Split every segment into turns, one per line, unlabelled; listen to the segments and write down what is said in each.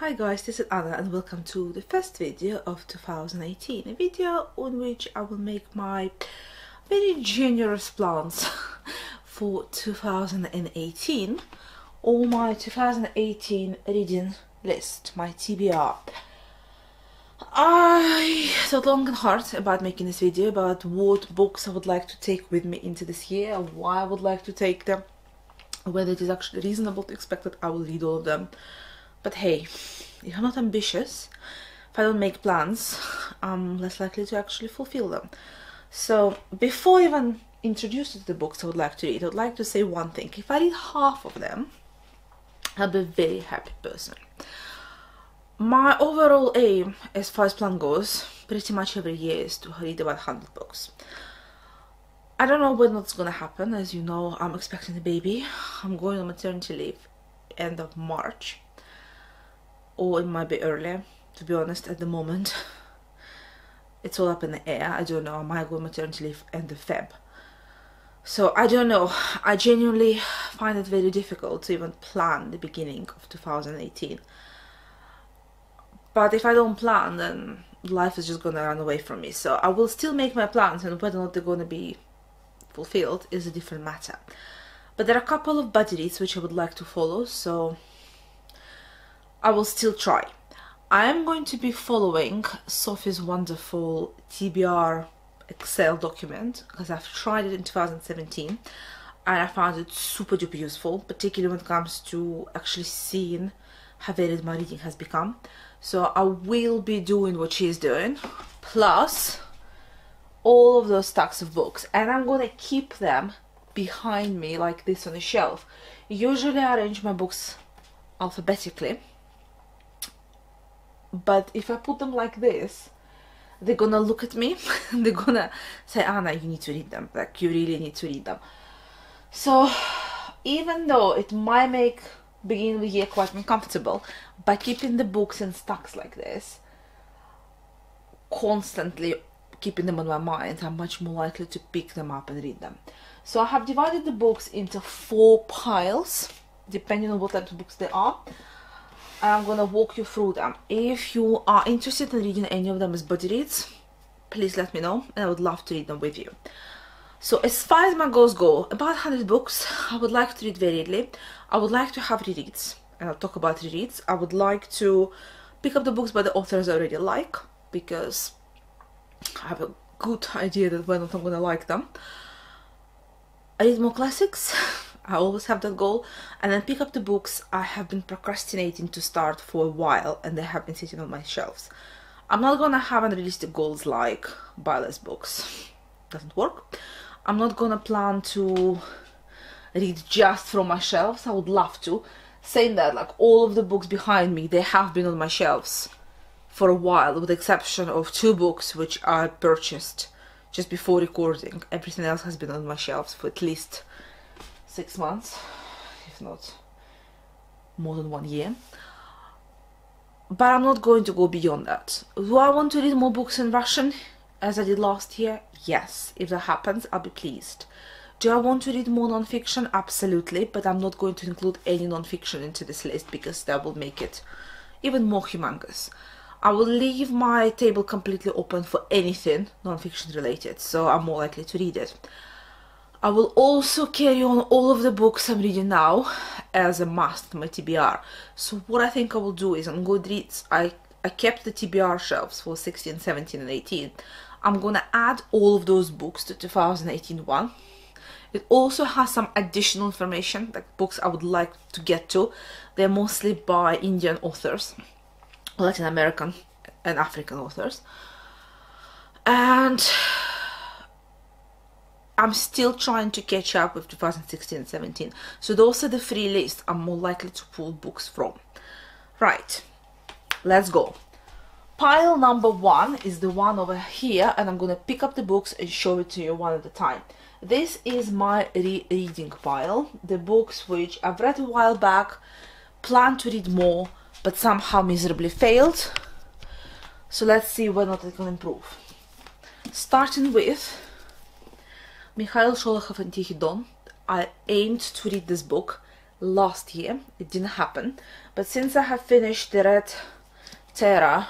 Hi guys, this is Anna and welcome to the first video of 2018, a video on which I will make my very generous plans for 2018 or my 2018 reading list, my TBR. I thought long and hard about making this video, about what books I would like to take with me into this year, why I would like to take them, whether it is actually reasonable to expect that I will read all of them. But hey, if I'm not ambitious, if I don't make plans, I'm less likely to actually fulfill them. So before I even introduce you to the books I would like to read, I would like to say one thing. If I read half of them, I'll be a very happy person. My overall aim, as far as plan goes, pretty much every year is to read about 100 books. I don't know when that's gonna happen. As you know, I'm expecting a baby. I'm going on maternity leave end of March. Or it might be earlier, to be honest. At the moment it's all up in the air. I don't know, I might go on maternity leave end of Feb, so I don't know. I genuinely find it very difficult to even plan the beginning of 2018, but if I don't plan, then life is just gonna run away from me. So I will still make my plans, and whether or not they're gonna be fulfilled is a different matter. But there are a couple of budgets which I would like to follow, so I will still try. I am going to be following Sophie's wonderful TBR Excel document because I've tried it in 2017 and I found it super duper useful, particularly when it comes to actually seeing how varied my reading has become. So I will be doing what she's doing, plus all of those stacks of books, and I'm gonna keep them behind me like this on a shelf. Usually I arrange my books alphabetically, but if I put them like this, they're gonna look at me they're gonna say, Anna, you need to read them, like you really need to read them. So even though it might make beginning of the year quite uncomfortable, by keeping the books in stacks like this, constantly keeping them on my mind, I'm much more likely to pick them up and read them. So I have divided the books into 4 piles depending on what type of books they are. I'm gonna walk you through them. If you are interested in reading any of them as buddy reads, please let me know and I would love to read them with you. So as far as my goals go, about 100 books I would like to read variedly. I would like to have rereads, and I'll talk about rereads. I would like to pick up the books by the authors I already like, because I have a good idea that whether I'm gonna like them. I read more classics. I always have that goal, and then pick up the books I have been procrastinating to start for a while and they have been sitting on my shelves. I'm not gonna have unrealistic goals like buy less books, doesn't work. I'm not gonna plan to read just from my shelves. I would love to. Saying that, like, all of the books behind me, they have been on my shelves for a while, with the exception of 2 books which I purchased just before recording. Everything else has been on my shelves for at least 6 months, if not more than 1 year. But I'm not going to go beyond that. Do I want to read more books in Russian as I did last year? Yes. If that happens, I'll be pleased. Do I want to read more non-fiction? Absolutely, but I'm not going to include any non-fiction into this list because that will make it even more humongous. I will leave my table completely open for anything non-fiction related, so I'm more likely to read it. I will also carry on all of the books I'm reading now as a must, my TBR. So what I think I will do is on Goodreads, I kept the TBR shelves for 16, 17 and 18. I'm gonna add all of those books to 2018 one. It also has some additional information, like books I would like to get to. They're mostly by Indian authors, Latin American and African authors. And I'm still trying to catch up with 2016 and 17. So those are the 3 lists I'm more likely to pull books from. Right, let's go. Pile number 1 is the one over here, and I'm gonna pick up the books and show it to you one at a time. This is my reading pile, the books which I've read a while back, planned to read more, but somehow miserably failed. So let's see whether or not it can improve. Starting with Mikhail Sholokhov and Tikhий Don. I aimed to read this book last year. It didn't happen, But since I have finished the Red Terra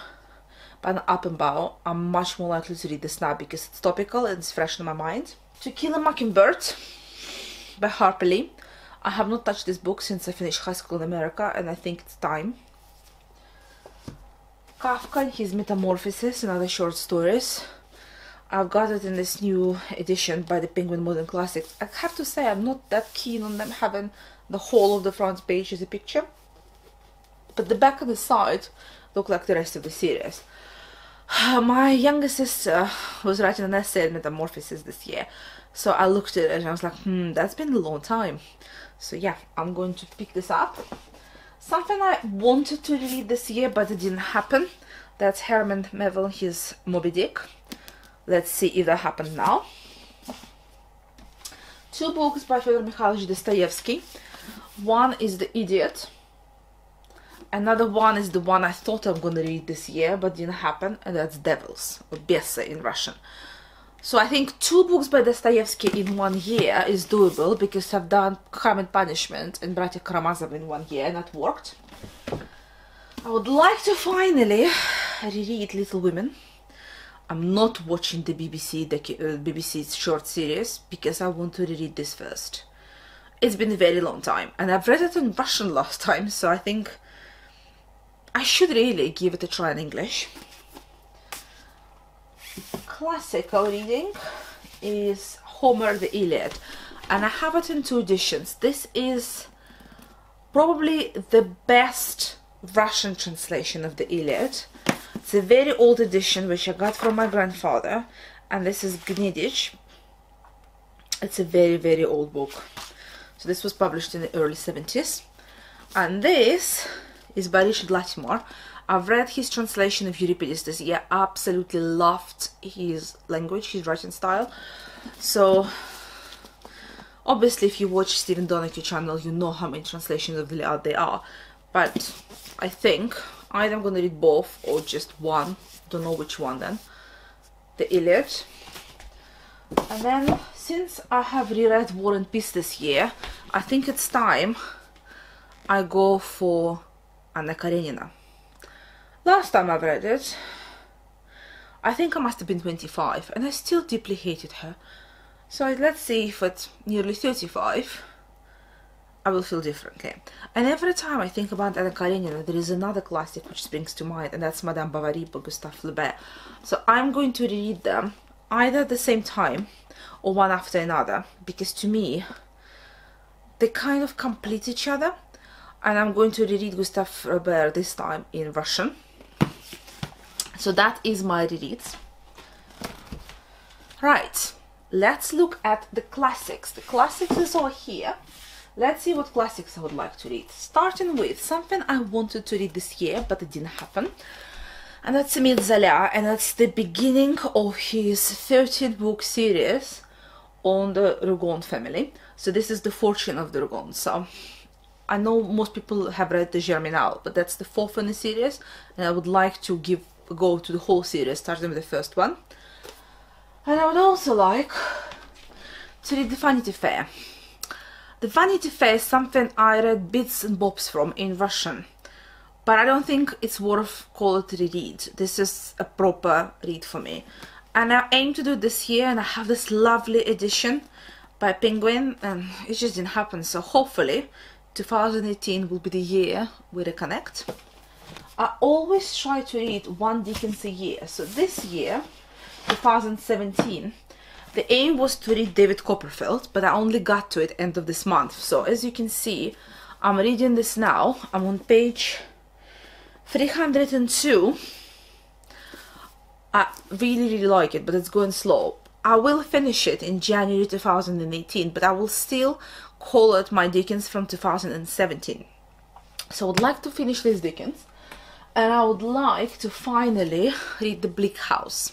by Appenbau, I'm much more likely to read this now because it's topical and it's fresh in my mind. To Kill a Mockingbird by Harper Lee. I have not touched this book since I finished High School in America, and I think it's time. Kafka and His Metamorphosis and Other Short Stories. I've got it in this new edition by the Penguin Modern Classics. I have to say I'm not that keen on them having the whole of the front page as a picture, but the back and the side look like the rest of the series. My younger sister was writing an essay on Metamorphosis this year, so I looked at it and I was like, that's been a long time. So yeah, I'm going to pick this up. Something I wanted to read this year but it didn't happen. That's Herman Melville, his Moby Dick. Let's see if that happened now. 2 books by Fyodor Mikhailovich Dostoevsky. One is The Idiot. Another one is the one I thought I'm going to read this year but didn't happen, and that's Devils, or Besa in Russian. So I think 2 books by Dostoevsky in 1 year is doable because I've done Crime and Punishment and Bratya Karamazov in 1 year, and that worked. I would like to finally reread Little Women. I'm not watching the BBC short series because I want to reread this first. It's been a very long time, and I've read it in Russian last time, so I think I should really give it a try in English. Classical reading is Homer the Iliad, and I have it in 2 editions. This is probably the best Russian translation of the Iliad. It's a very old edition which I got from my grandfather, and this is Gnidich. It's a very, very old book. So this was published in the early 70s, and this is by Richard Latimore. I've read his translation of Euripides this year. Absolutely loved his language, his writing style. So obviously if you watch Stephen Donaghy channel, you know how many translations of the Iliad there are, but I think either I'm going to read both or just one, don't know which one then, the Iliad. And then since I have reread War and Peace this year, I think it's time I go for Anna Karenina. Last time I read it, I think I must have been 25, and I still deeply hated her. So let's see if at nearly 35 I will feel differently. And every time I think about Anna Karenina, there is another classic which springs to mind, and that's Madame Bovary by Gustave Flaubert. So I'm going to read them either at the same time or one after another, because to me they kind of complete each other. And I'm going to reread Gustave Flaubert this time in Russian. So that is my rereads. Right, let's look at the classics. The classics is all here. Let's see what classics I would like to read. Starting with something I wanted to read this year, but it didn't happen. And that's Emile Zola, and that's the beginning of his 13-book series on the Rougon family. So this is the fortune of the Rougons. So I know most people have read the Germinal, but that's the 4th in the series, and I would like to go to the whole series, starting with the first one. And I would also like to read the Vanity Fair. The Vanity Fair is something I read bits and bobs from in Russian, but I don't think it's worth call it a read. This is a proper read for me, and I aim to do this year, and I have this lovely edition by Penguin, and it just didn't happen. So hopefully 2018 will be the year we reconnect. I always try to read 1 Dickens a year. So this year, 2017, the aim was to read David Copperfield, but I only got to it end of this month. So as you can see, I'm reading this now. I'm on page 302. I really like it, but it's going slow. I will finish it in January 2018, but I will still call it my Dickens from 2017. So I would like to finish this Dickens, and I would like to finally read The Bleak House.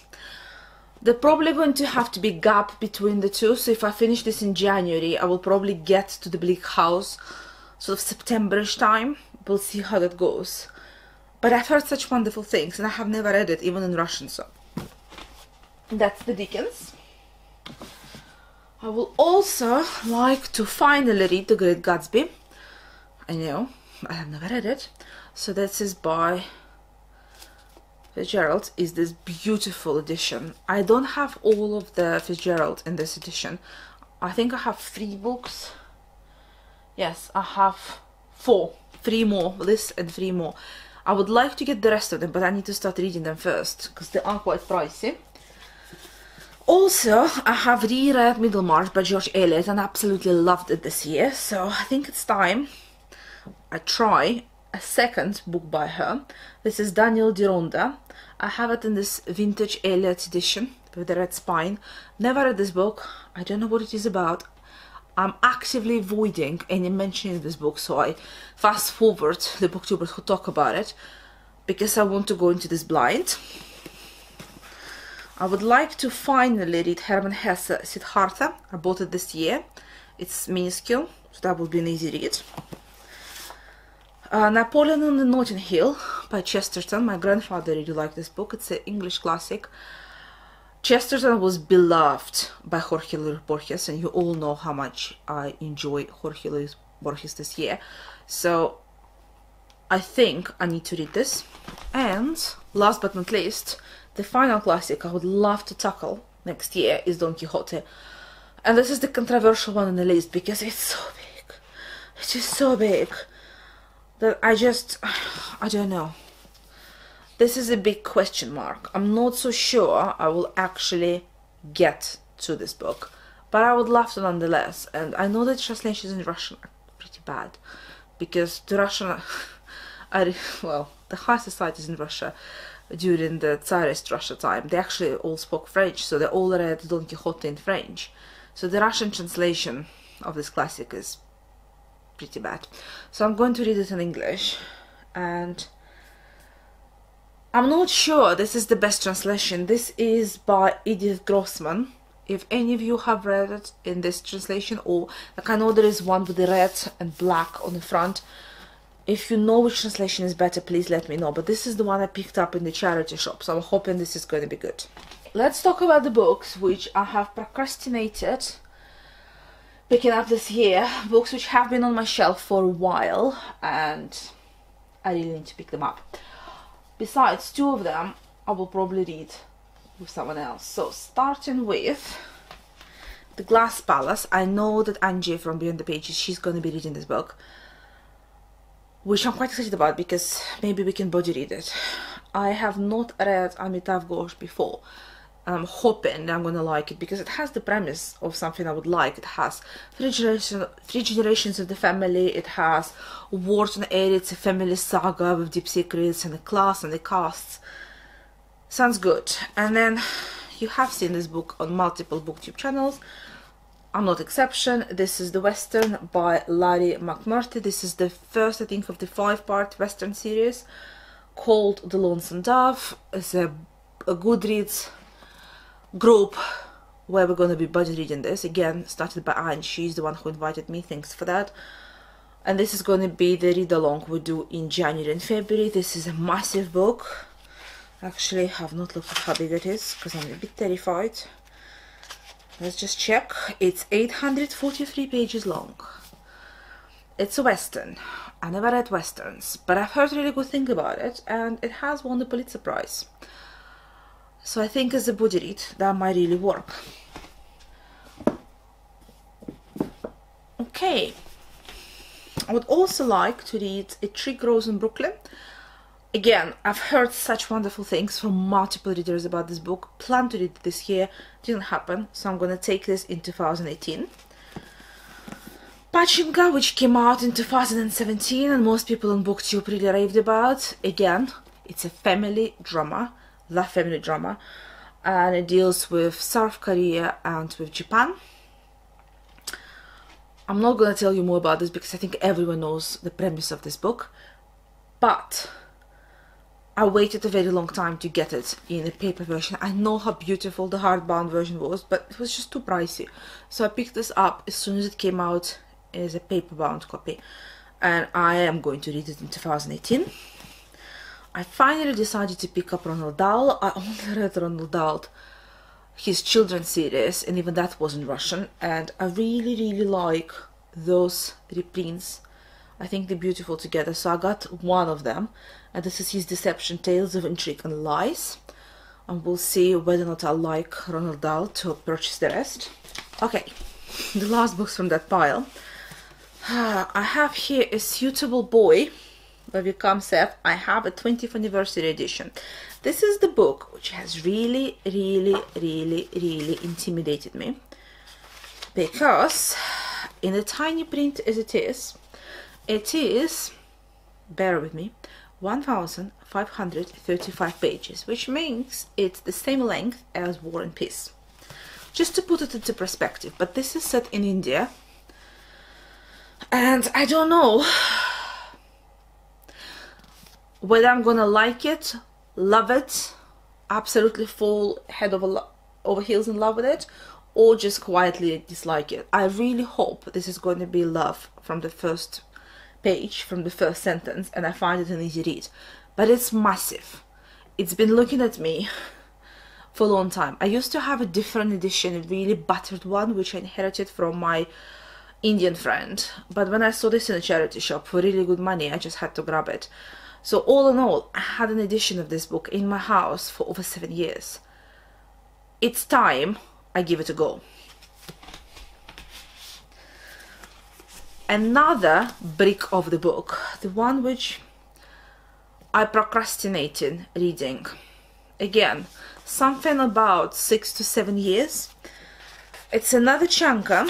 There's probably going to have to be a gap between the two, so if I finish this in January, I will probably get to The Bleak House sort of September-ish time. We'll see how that goes. But I've heard such wonderful things, and I have never read it, even in Russian, so that's the Dickens. I will also like to finally read The Great Gatsby. I know, I have never read it. So this is by Fitzgerald. Is this beautiful edition. I don't have all of the Fitzgerald in this edition. I think I have 3 books. Yes, I have 3 more, this and 3 more. I would like to get the rest of them, but I need to start reading them first because they are quite pricey. Also, I have reread Middlemarch by George Eliot and absolutely loved it this year, so I think it's time I try a second book by her. This is Daniel Deronda. I have it in this vintage Eliot edition with the red spine. Never read this book. I don't know what it is about. I'm actively avoiding any mention of this book, so I fast forward the booktubers who talk about it because I want to go into this blind. I would like to finally read Hermann Hesse Siddhartha. I bought it this year. It's minuscule, so that will be an easy read. Napoleon on the Notting Hill by Chesterton. My grandfather really liked this book. It's an English classic. Chesterton was beloved by Jorge Luis Borges, and you all know how much I enjoy Jorge Luis Borges this year. So I think I need to read this. And last but not least, the final classic I would love to tackle next year is Don Quixote. And this is the controversial one on the list because it's so big. It is so big that I don't know. This is a big question mark. I'm not so sure I will actually get to this book, but I would love to nonetheless. And I know that translations in Russian are pretty bad because the Russian, well, the high societies in Russia during the Tsarist Russia time, they actually all spoke French, so they all read Don Quixote in French. So the Russian translation of this classic is pretty bad. So I'm going to read it in English, and I'm not sure this is the best translation. This is by Edith Grossman. If any of you have read it in this translation, or like I know there is one with the red and black on the front. If you know which translation is better, please let me know. But this is the one I picked up in the charity shop, so I'm hoping this is going to be good. Let's talk about the books which I have procrastinated picking up this year. Books which have been on my shelf for a while and I really need to pick them up. Besides, 2 of them I will probably read with someone else. So starting with The Glass Palace. I know that Angie from Beyond the Pages, she's going to be reading this book, which I'm quite excited about because maybe we can body read it. I have not read Amitav Ghosh before. I'm hoping I'm going to like it because it has the premise of something I would like. It has 3 generations of the family. It has Wharton Eyre. It's a family saga with deep secrets and a class and the casts. Sounds good. And then you have seen this book on multiple booktube channels. I'm not exception. This is The Western by Larry McMurtry. This is the first, I think, of the 5-part Western series called The Lonesome Dove. It's a Goodreads group where we're going to be buddy reading this. Again, started by Anne. She's the one who invited me. Thanks for that. And this is going to be the read along we do in January and February. This is a massive book. Actually, I have not looked at how big it is because I'm a bit terrified. Let's just check. It's 843 pages long. It's a Western. I never read Westerns, but I've heard really good things about it, and it has won the Pulitzer Prize. So I think as a buddy read, that might really work. Okay. I would also like to read A Tree Grows in Brooklyn. Again, I've heard such wonderful things from multiple readers about this book. Planned to read it this year, didn't happen, so I'm going to take this in 2018. Pachinga, which came out in 2017 and most people on BookTube really raved about. Again, it's a family drama, love family drama, and it deals with South Korea and with Japan. I'm not going to tell you more about this because I think everyone knows the premise of this book, but I waited a very long time to get it in a paper version. I know how beautiful the hardbound version was, but it was just too pricey. So I picked this up as soon as it came out as a paperbound copy, and I am going to read it in 2018. I finally decided to pick up Roald Dahl. I only read Roald Dahl, his children's series, and even that was in Russian, and I really like those reprints. I think they're beautiful together. So I got one of them, and this is his Deception, Tales of Intrigue and Lies. And we'll see whether or not I like Ronald Dahl to purchase the rest. Okay, the last books from that pile. I have here A Suitable Boy by Vikram Seth. I have a 20th anniversary edition. This is the book which has really intimidated me, because in a tiny print as it is, bear with me, 1535 pages, which means it's the same length as War and Peace. Just to put it into perspective, but this is set in India, and I don't know whether I'm gonna like it, love it, absolutely fall head over heels in love with it, or just quietly dislike it. I really hope this is going to be love from the first page, from the first sentence, and I find it an easy read. But it's massive. It's been looking at me for a long time. I used to have a different edition, a really battered one, which I inherited from my Indian friend. But when I saw this in a charity shop for really good money, I just had to grab it. So all in all, I had an edition of this book in my house for over 7 years. It's time I give it a go. Another brick of the book, the one which I procrastinated reading. Again, something about 6 to 7 years. It's another chunker.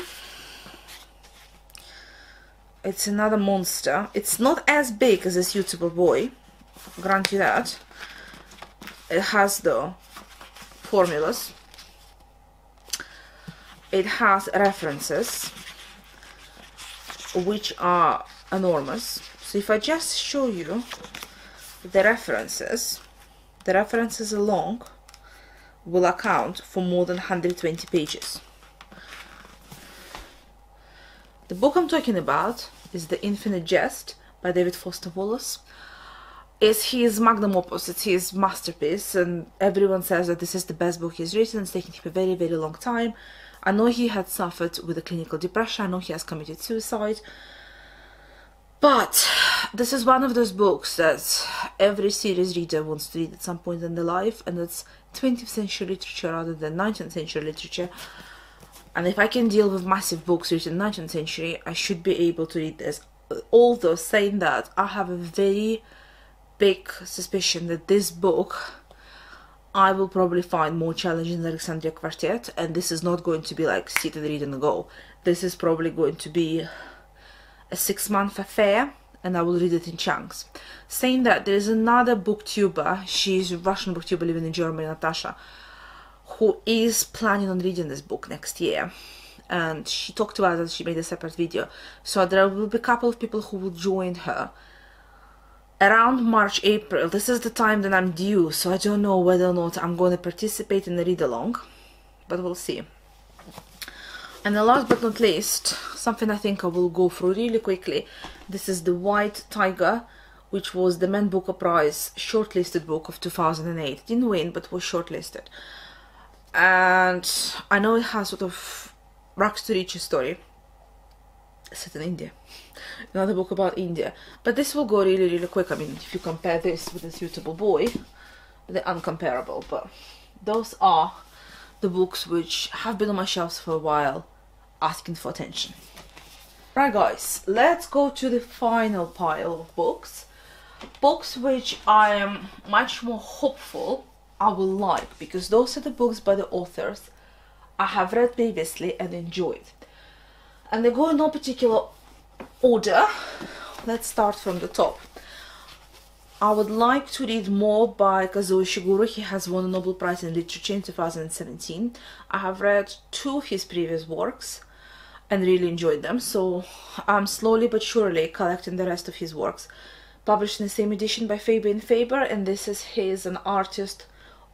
It's another monster. It's not as big as A Suitable Boy, grant you that. It has the formulas. It has references, which are enormous. So if I just show you the references alone will account for more than 120 pages. The book I'm talking about is The Infinite Jest by David Foster Wallace. It's his magnum opus, it's his masterpiece, and everyone says that this is the best book he's written. It's taken him a very long time. I know he had suffered with a clinical depression, I know he has committed suicide, but this is one of those books that every serious reader wants to read at some point in their life, and it's 20th century literature rather than 19th century literature. And if I can deal with massive books written in the 19th century, I should be able to read this. Although, saying that, I have a very big suspicion that this book I will probably find more challenging than Alexandria Quartet, and this is not going to be like sit and read and go. This is probably going to be a 6-month affair, and I will read it in chunks. Saying that, there is another booktuber, she's a Russian booktuber living in Germany, Natasha, who is planning on reading this book next year, and she talked about it, she made a separate video. So there will be a couple of people who will join her around March, April. This is the time that I'm due, so I don't know whether or not I'm going to participate in the read along, but we'll see. And the last but not least, something I think I will go through really quickly. This is The White Tiger, which was the Man Booker Prize shortlisted book of 2008. Didn't win, but was shortlisted. And I know it has sort of rags to riches story set in India, another book about India, but this will go really quick. I mean, if you compare this with A Suitable Boy, they're uncomparable, but those are the books which have been on my shelves for a while, asking for attention. Right guys, let's go to the final pile of books which I am much more hopeful I will like, because those are the books by the authors I have read previously and enjoyed. And they go in no particular order. Let's start from the top. I would like to read more by Kazuo Ishiguro. He has won a Nobel Prize in Literature in 2017. I have read 2 of his previous works and really enjoyed them, so I'm slowly but surely collecting the rest of his works. Published in the same edition by Faber and Faber, and this is his An Artist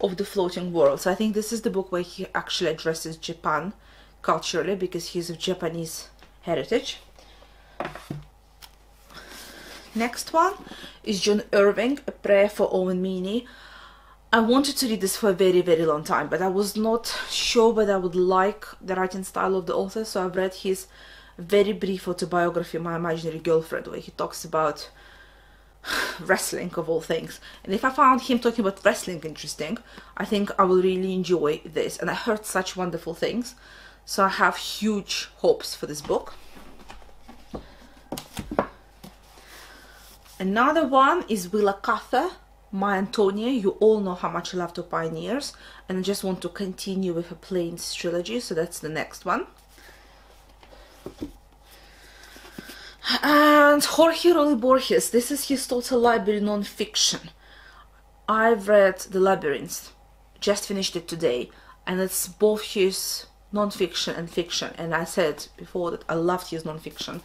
of the Floating World. So I think this is the book where he actually addresses Japan culturally, because he's of Japanese heritage. Next one is John Irving, A Prayer for Owen Meany. I wanted to read this for a very long time, but I was not sure whether I would like the writing style of the author, so I've read his very brief autobiography, My Imaginary Girlfriend, where he talks about wrestling of all things. And if I found him talking about wrestling interesting, I think I will really enjoy this. And I heard such wonderful things, so I have huge hopes for this book. Another one is Willa Cather, My Antonia. You all know how much I love the Pioneers, and I just want to continue with a Plains trilogy, so that's the next one. And Jorge Rolly Borges, this is his total library non-fiction. I've read The Labyrinth, just finished it today, and it's both his non-fiction and fiction, and I said before that I loved his non-fiction,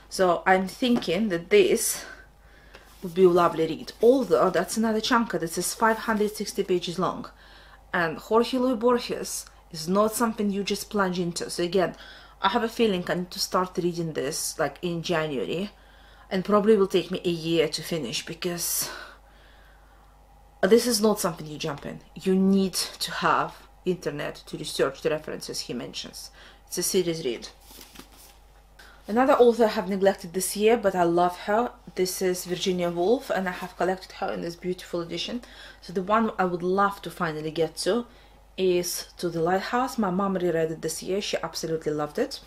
so I'm thinking that this would be a lovely read. Although that's another chunker that is 560 pages long, and Jorge Luis Borges is not something you just plunge into. So again, I have a feeling I need to start reading this like in January, and probably will take me a year to finish, because this is not something you jump in. You need to have internet to research the references he mentions. It's a serious read. Another author I have neglected this year, but I love her. This is Virginia Woolf, and I have collected her in this beautiful edition. So the one I would love to finally get to is To the Lighthouse. My mom reread it this year. She absolutely loved it.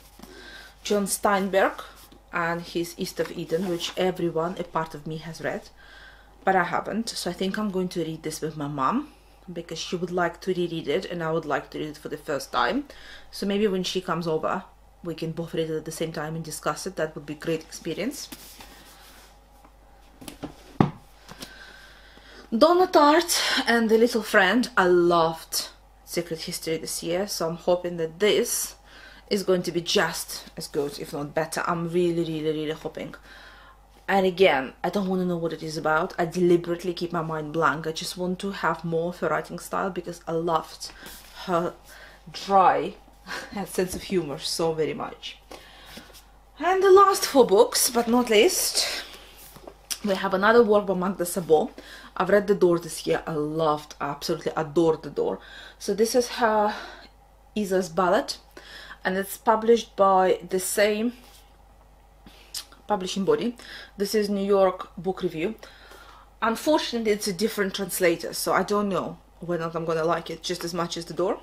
John Steinbeck and his East of Eden, which everyone, a part of me, has read, but I haven't. So I think I'm going to read this with my mom, because she would like to reread it and I would like to read it for the first time. So maybe when she comes over, we can both read it at the same time and discuss it. That would be a great experience. Donna Tartt and The Little Friend. I loved Secret History this year, so I'm hoping that this is going to be just as good, if not better. I'm really hoping. And again, I don't want to know what it is about. I deliberately keep my mind blank. I just want to have more of her writing style, because I loved her dry and sense of humor so very much. And the last 4 books, but not least, we have another work by Magda Sabo. I've read The Door this year. I absolutely adored The Door. So this is her Isa's Ballad, and it's published by the same publishing body. This is New York Book Review. Unfortunately, it's a different translator, so I don't know whether I'm gonna like it just as much as The Door.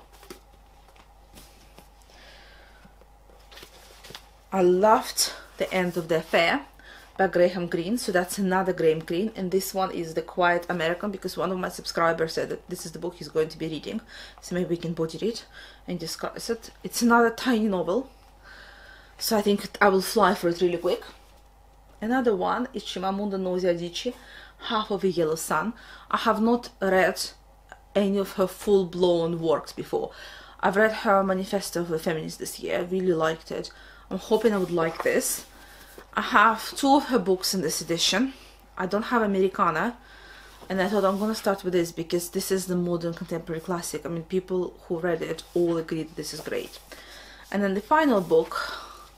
I loved The End of the Affair by Graham Greene, so that's another Graham Greene, and this one is The Quiet American, because one of my subscribers said that this is the book he's going to be reading, so maybe we can both read it and discuss it. It's another tiny novel, so I think I will fly for it really quick. Another one is Chimamanda Ngozi Adichie, Half of a Yellow Sun. I have not read any of her full-blown works before. I've read her Manifesto of a Feminist this year. I really liked it. I'm hoping I would like this. I have 2 of her books in this edition. I don't have Americana, and I thought I'm gonna start with this because this is the modern contemporary classic. I mean, people who read it all agree that this is great. And then the final book,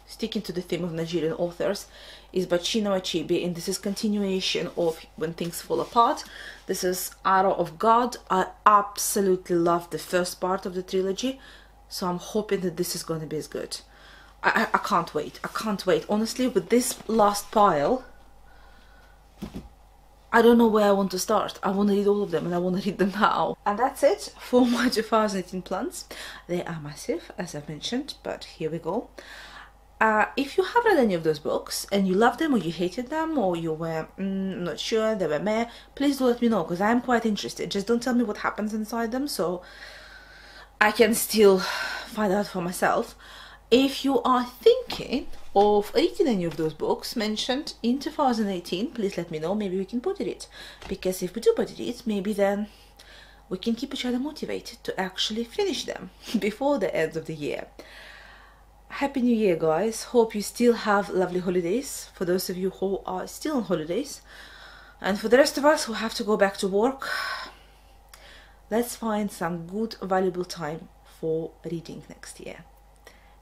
sticking to the theme of Nigerian authors, is by Chinua Achebe, and this is continuation of When Things Fall Apart. This is Arrow of God. I absolutely loved the first part of the trilogy, so I'm hoping that this is going to be as good. I can't wait. I can't wait. Honestly, with this last pile, I don't know where I want to start. I want to read all of them, and I want to read them now. And that's it for my 2018 plans. They are massive, as I've mentioned, but here we go. If you have read any of those books and you loved them, or you hated them, or you were not sure, they were meh, please do let me know, because I'm quite interested. Just don't tell me what happens inside them, so I can still find out for myself. If you are thinking of reading any of those books mentioned in 2018, please let me know. Maybe we can budget it, because if we do budget it, maybe then we can keep each other motivated to actually finish them before the end of the year. Happy New Year, guys. Hope you still have lovely holidays, for those of you who are still on holidays. And for the rest of us who have to go back to work, let's find some good, valuable time for reading next year.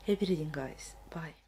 Happy reading, guys. Bye.